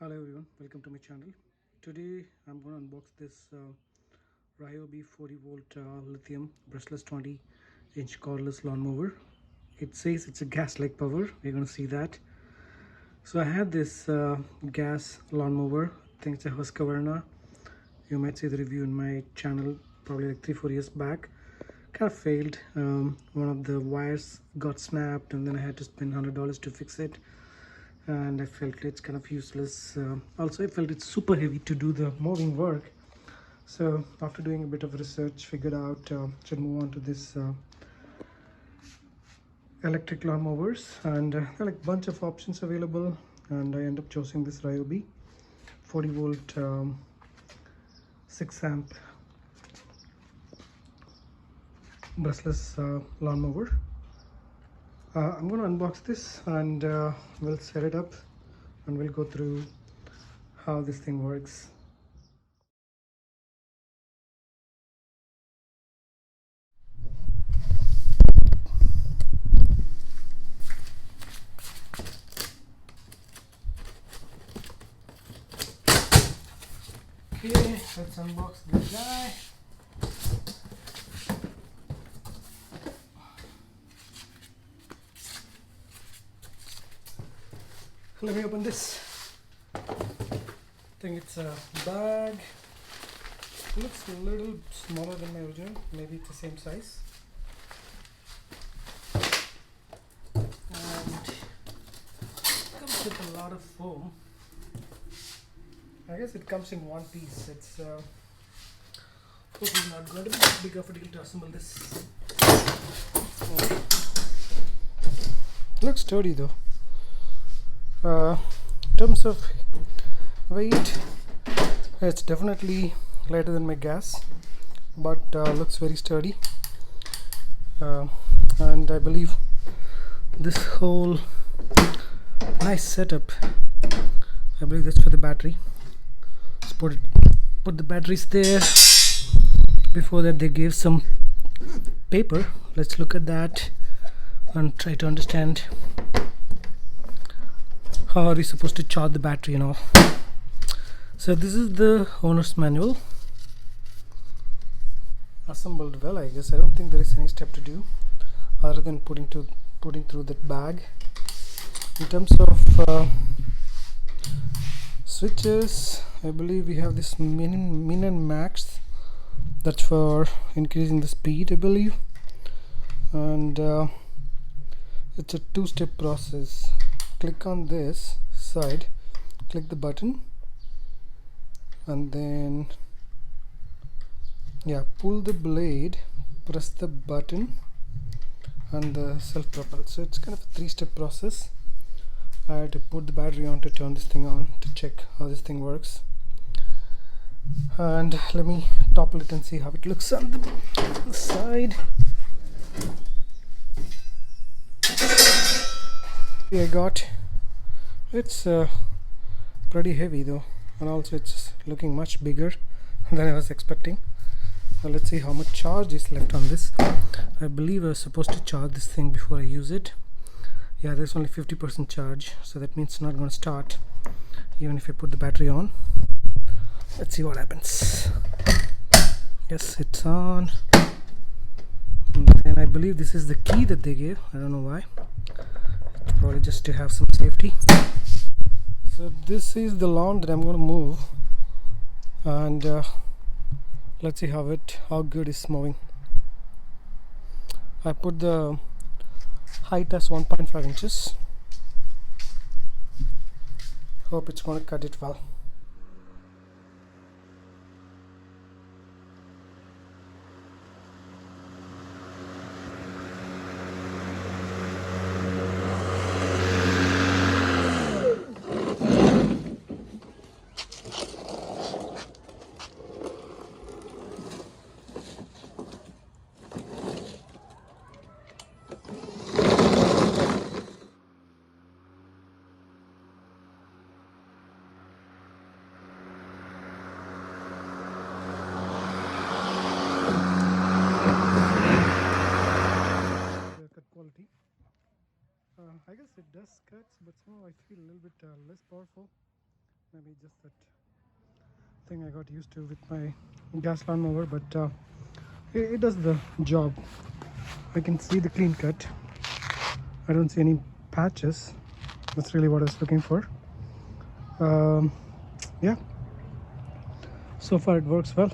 Hello everyone, welcome to my channel. Today I'm going to unbox this Ryobi 40 volt lithium brushless 20-inch cordless lawn mower. It says it's a gas like power. We're going to see that. So I had this gas lawn mower. I think it's a Husqvarna. You might see the review in my channel probably like 3-4 years back. Kind of failed. One of the wires got snapped and then I had to spend $100 to fix it, and I felt it's kind of useless. Also, I felt it's super heavy to do the mowing work. So after doing a bit of research, figured out should move on to this electric lawn mowers, and there are like a bunch of options available, and I end up choosing this Ryobi 40 volt 6 amp brushless lawn mower. I'm going to unbox this and we'll set it up and we'll go through how this thing works. Okay, let's unbox this guy. Let me open this. I think it's a bag. It looks a little smaller than my original. Maybe it's the same size. And it comes with a lot of foam. I guess it comes in one piece. It's hopefully not going to be big of a deal to assemble this. It looks sturdy though. In terms of weight, it's definitely lighter than my gas, but looks very sturdy. And I believe this whole nice setup, I believe that's for the battery. Let's put the batteries there. Before that, they gave some paper. Let's look at that and try to understand how are we supposed to charge the battery and all. So this is the owner's manual. Assembled well, I guess. I don't think there is any step to do other than putting through that bag. In terms of switches, I believe we have this min and max. That's for increasing the speed, I believe. And it's a two-step process. Click on this side, click the button, and then pull the blade, press the button, and the self-propel. So it's kind of a three-step process. I had to put the battery on to turn this thing on to check how this thing works. And let me topple it and see how it looks on the side. I got it's pretty heavy though, and also it's looking much bigger than I was expecting. Let's see how much charge is left on this. I believe I was supposed to charge this thing before I use it. Yeah, there's only 50% charge, so that means it's not going to start even if I put the battery on. Let's see what happens. Yes, it's on. And then I believe this is the key that they gave. I don't know why. Probably just to have some safety. So this is the lawn that I'm going to move, and let's see how good it's moving. I put the height as 1.5 inches. Hope it's going to cut it well. Quality. I guess it does cuts, but somehow I feel a little bit less powerful. maybe just that thing I got used to with my gas lawnmower, but it does the job. I can see the clean cut. I don't see any patches. That's really what I was looking for. Yeah, so far it works well.